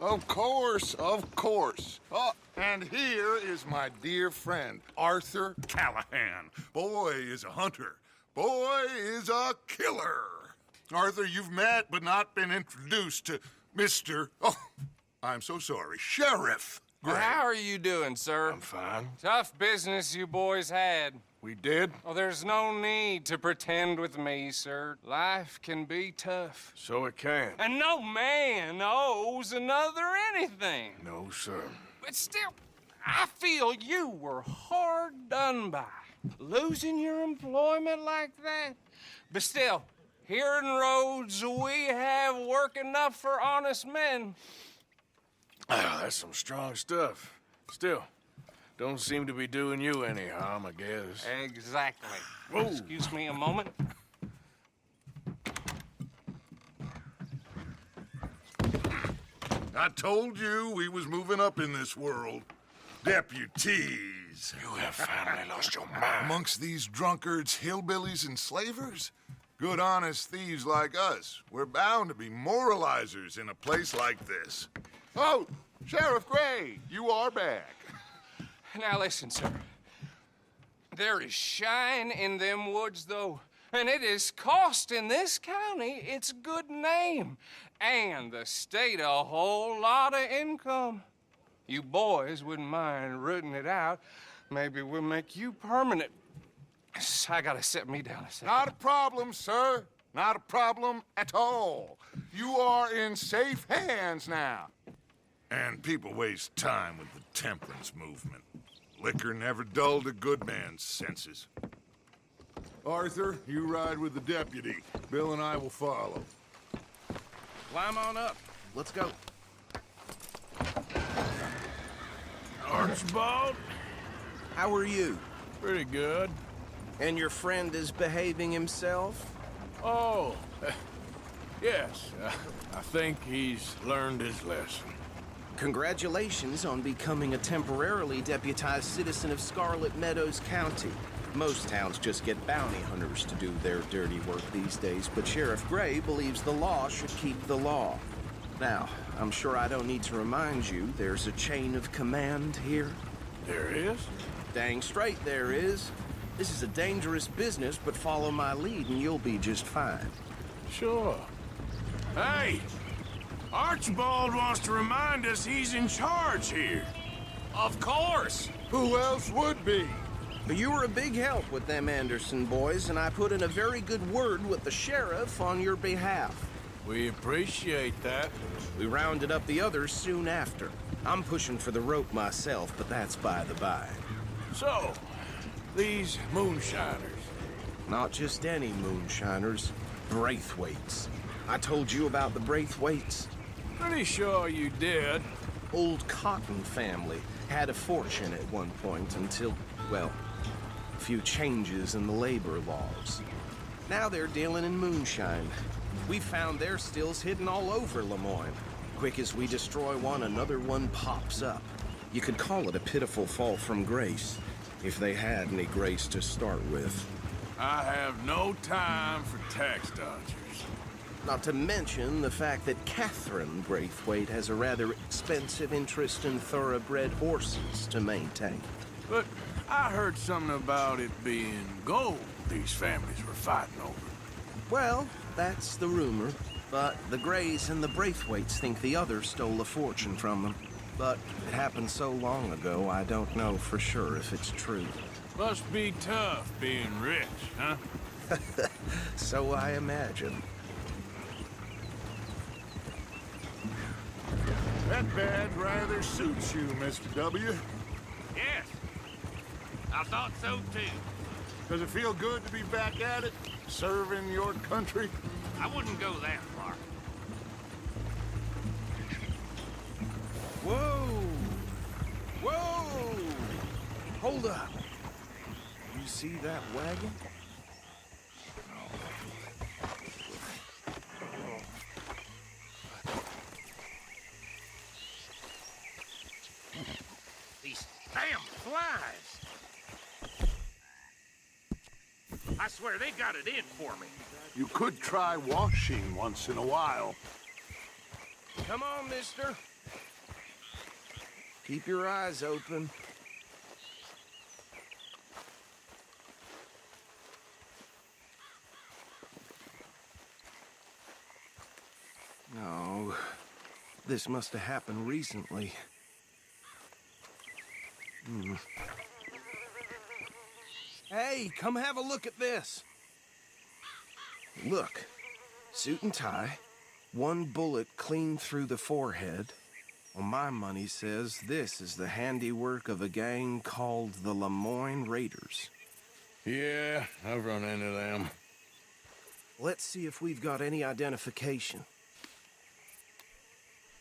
Of course, of course. Oh, and here is my dear friend, Arthur Callahan. Boy is a hunter. Boy is a killer. Arthur, you've met but not been introduced to Mr. Oh, I'm so sorry, Sheriff Gray. How are you doing, sir? I'm fine. Tough business you boys had. We did? Oh, there's no need to pretend with me, sir. Life can be tough. So it can. And no man owes another anything. No, sir. But still, I feel you were hard done by. Losing your employment like that. But still, here in Rhodes, we have work enough for honest men. Ah, that's some strong stuff. Still, don't seem to be doing you any harm, I guess. Exactly. Whoa. Excuse me a moment. I told you we was moving up in this world. Deputies. You have finally lost your mind. Amongst these drunkards, hillbillies, and slavers? Good, honest thieves like us. We're bound to be moralizers in a place like this. Oh, Sheriff Gray, you are back. Now listen, sir. There is shine in them woods, though, and it is costing this county its good name and the state a whole lot of income. You boys wouldn't mind rooting it out. Maybe we'll make you permanent. I gotta set me down a second. Not a problem, sir. Not a problem at all. You are in safe hands now. And people waste time with the temperance movement. Liquor never dulled a good man's senses. Arthur, you ride with the deputy. Bill and I will follow. Climb on up. Let's go. Archibald? How are you? Pretty good. And your friend is behaving himself? Oh, yes. I think he's learned his lesson. Congratulations on becoming a temporarily deputized citizen of Scarlet Meadows County. Most towns just get bounty hunters to do their dirty work these days, but Sheriff Gray believes the law should keep the law. Now, I'm sure I don't need to remind you there's a chain of command here. There is? Dang straight there is. This is a dangerous business, but follow my lead and you'll be just fine. Sure. Hey! Archibald wants to remind us he's in charge here. Of course. Who else would be? But you were a big help with them Anderson boys, and I put in a very good word with the sheriff on your behalf. We appreciate that. We rounded up the others soon after. I'm pushing for the rope myself, but that's by the by. So, these moonshiners. Not just any moonshiners, Braithwaites. I told you about the Braithwaites. Pretty sure you did. Old Cotton family had a fortune at one point until, well, a few changes in the labor laws. Now they're dealing in moonshine. We found their stills hidden all over Lemoyne. Quick as we destroy one, another one pops up. You could call it a pitiful fall from grace, if they had any grace to start with. I have no time for tax dodgers. Not to mention the fact that Catherine Braithwaite has a rather expensive interest in thoroughbred horses to maintain. But I heard something about it being gold these families were fighting over. Well, that's the rumor. But the Grays and the Braithwaites think the others stole a fortune from them. But it happened so long ago, I don't know for sure if it's true. Must be tough being rich, huh? So I imagine. That badge rather suits you, Mr. W. Yes. I thought so, too. Does it feel good to be back at it, serving your country? I wouldn't go that far. Whoa! Whoa! Hold up. You see that wagon? Damn flies! I swear they got it in for me. You could try washing once in a while. Come on, mister. Keep your eyes open. Oh, this must have happened recently. Hey, come have a look at this. Look, suit and tie, one bullet clean through the forehead. Well, my money says this is the handiwork of a gang called the Lemoyne Raiders. Yeah, I've run into them. Let's see if we've got any identification.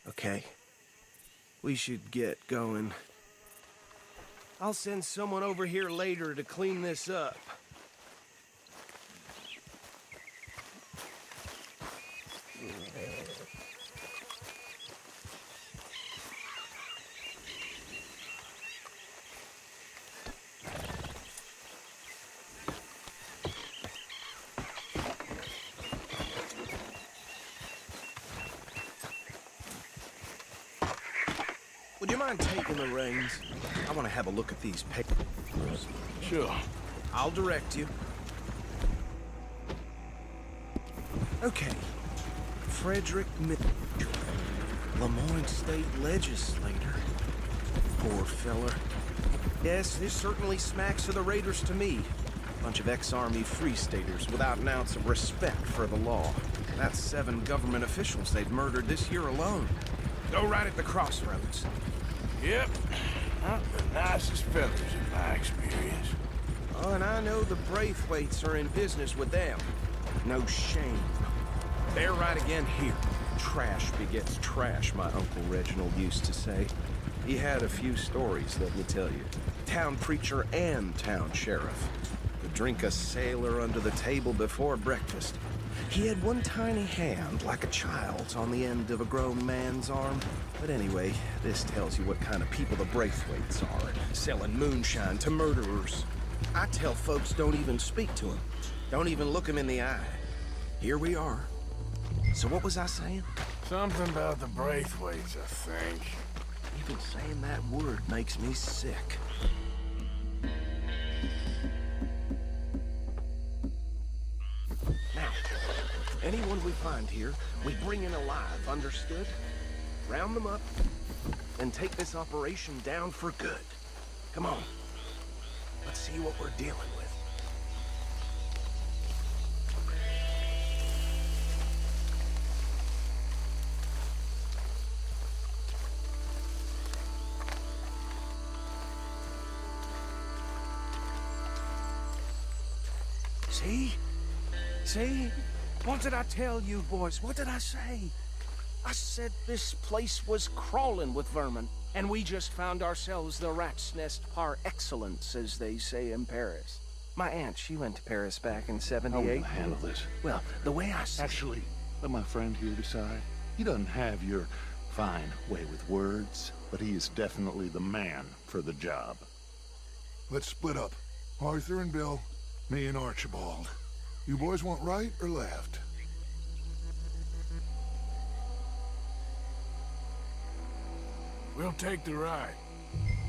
Okay. We should get going. I'll send someone over here later to clean this up. Would you mind taking the reins? I want to have a look at these papers. Sure. I'll direct you. Okay. Frederick Mitchell, Lemoyne State Legislator. Poor feller. Yes, this certainly smacks of the Raiders to me. Bunch of ex-Army Free Staters without an ounce of respect for the law. That's 7 government officials they've murdered this year alone. Go right at the crossroads. Yep. Not the nicest fellas in my experience. Oh, and I know the Braithwaites are in business with them. No shame. They're right again here. Trash begets trash, my Uncle Reginald used to say. He had a few stories, let me tell you. Town preacher and town sheriff. Could drink a sailor under the table before breakfast. He had one tiny hand, like a child's, on the end of a grown man's arm. But anyway, this tells you what kind of people the Braithwaites are, selling moonshine to murderers. I tell folks don't even speak to them. Don't even look them in the eye. Here we are. So what was I saying? Something about the Braithwaites, I think. Even saying that word makes me sick. Now, anyone we find here, we bring in alive, understood? Round them up, and take this operation down for good. Come on. Let's see what we're dealing with. See? See? What did I tell you, boys? What did I say? I said this place was crawling with vermin, and we just found ourselves the rat's nest par excellence, as they say in Paris. My aunt, she went to Paris back in How '78. will I handle this? Well, the way I see Actually, let my friend here decide. He doesn't have your fine way with words, but he is definitely the man for the job. Let's split up. Arthur and Bill, me and Archibald. You boys want right or left? We'll take the ride.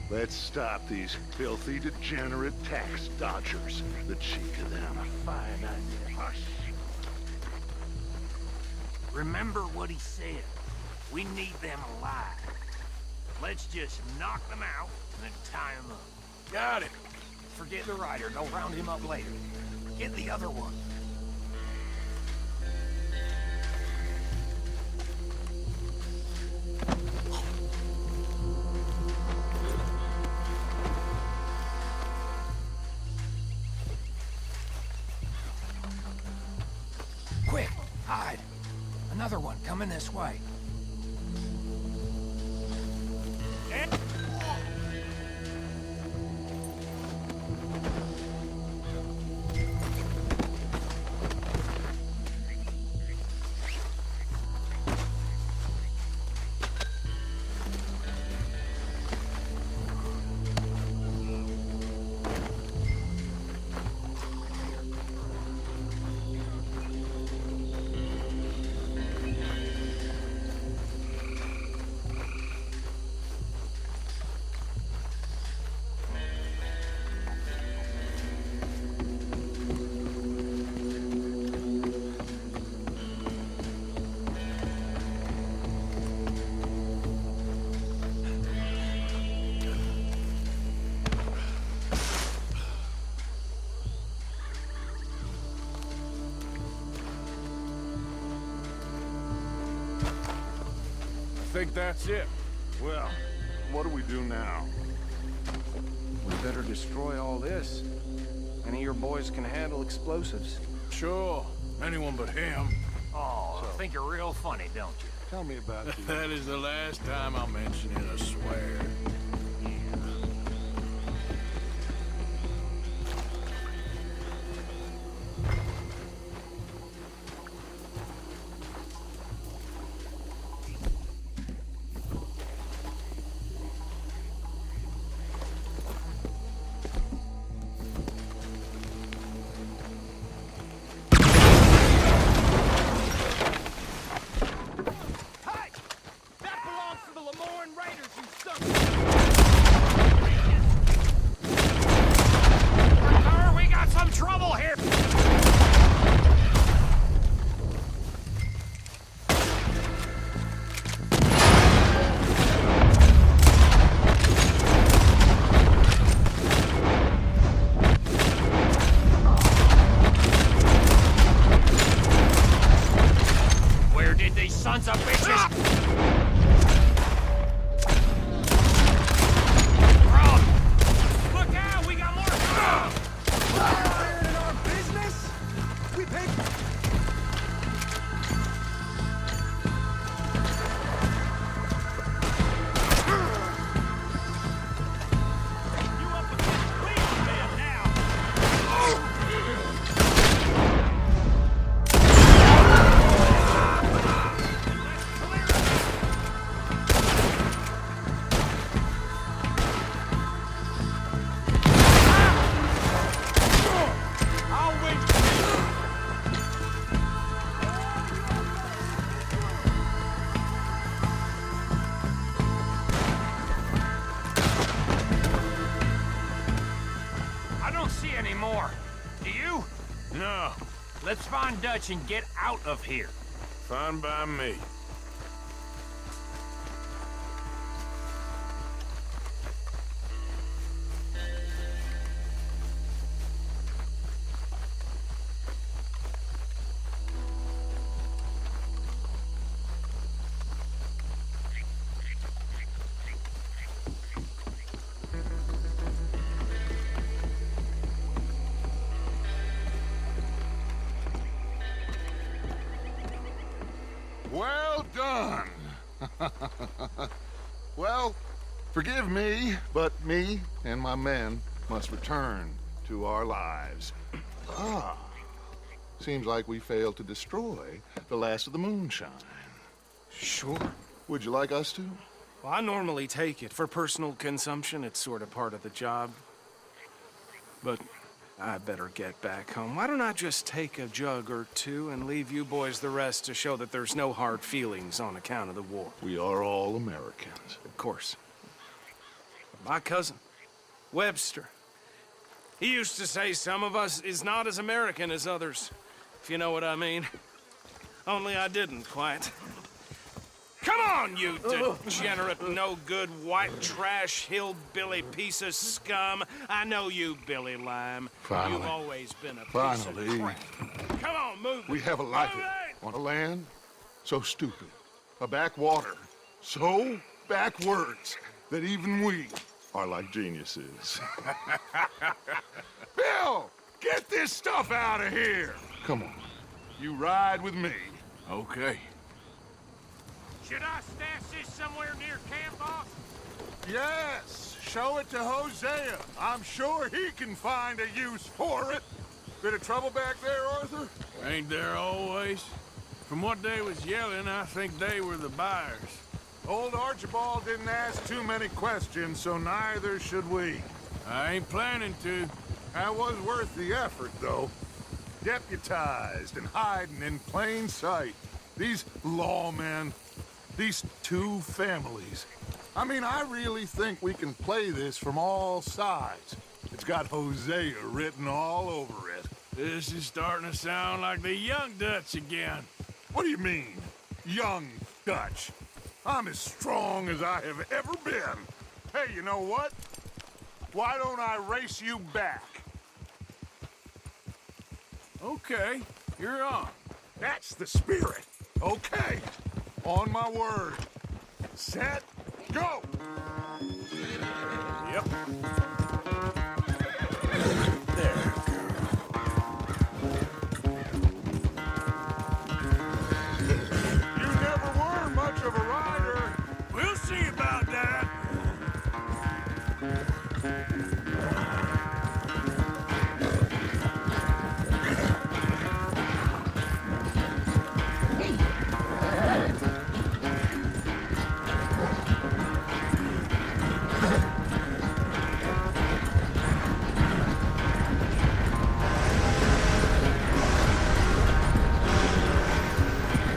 Let's stop these filthy, degenerate tax dodgers. The cheek of them. Fine idea. Hush. Remember what he said. We need them alive. Let's just knock them out and then tie them up. Got it. Forget the rider. Don't round him up later. Get the other one. Quick, hide. Another one coming this way. think that's it. Well, what do we do now? We better destroy all this. Any of your boys can handle explosives. Sure, anyone but him. Oh, I think you're real funny, don't you? Tell me about the... That is the last time I'll mention it, I swear. We got some trouble here! Where did these sons of bitches... Look out! We got more... You up against Cleveland man now! I'll wait. I don't see any more. Do you? No, Let's find Dutch and get out of here. fine by me. Well done. Well, forgive me, but me and my men must return to our lives. Ah, seems like we failed to destroy the last of the moonshine. Sure. Would you like us to? Well, I normally take it. For personal consumption, it's sort of part of the job. But I better get back home. Why don't I just take a jug or two and leave you boys the rest to show that there's no hard feelings on account of the war? We are all Americans. Of course. My cousin, Webster, he used to say some of us is not as American as others, if you know what I mean. Only I didn't quite. Come on, you degenerate, no-good, white trash, hillbilly piece of scum. I know you, Billy Lime. Finally. You've always been a piece Finally. of crap. Come on, move We it. have a life Move it! on a land so stupid, a backwater so backwards that even we are like geniuses. Bill, get this stuff out of here. Come on, you ride with me. Okay. Should I stash this somewhere near camp, boss? Yes, show it to Hosea. I'm sure he can find a use for it. Bit of trouble back there, Arthur? Ain't there always? From what they was yelling, I think they were the buyers. Old Archibald didn't ask too many questions, so neither should we. I ain't planning to. That was worth the effort, though. Deputized and hiding in plain sight. These lawmen, these two families. I mean, I really think we can play this from all sides. It's got Hosea written all over it. This is starting to sound like the young Dutch again. What do you mean, young Dutch? I'm as strong as I have ever been. Hey, you know what? Why don't I race you back? Okay, you're on. That's the spirit. Okay, on my word. set, go! Yep. There, You never were much of a rider. we'll see about that.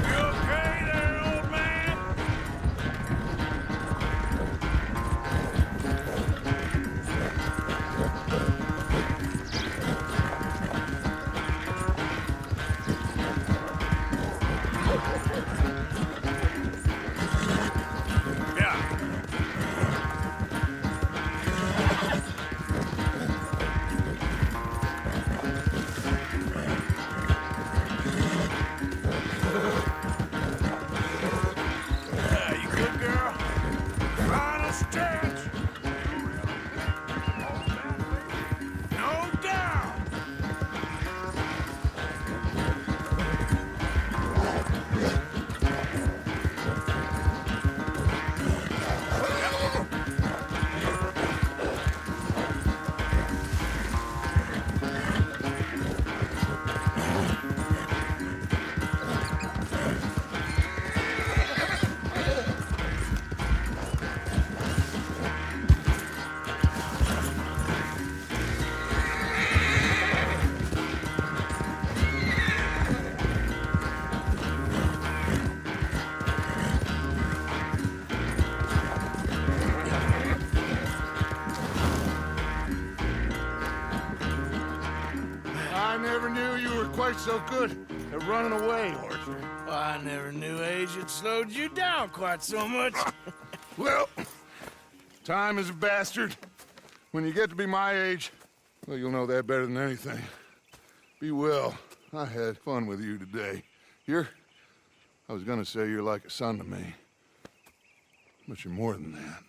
You okay there, old man? Yeah. Yeah, you good, girl? Final stretch. No doubt. I never knew you were quite so good at running away, Arthur. I never knew age had slowed you down quite so much. Well, time is a bastard. When you get to be my age, well, you'll know that better than anything. Be well. I had fun with you today. I was gonna say you're like a son to me, but you're more than that.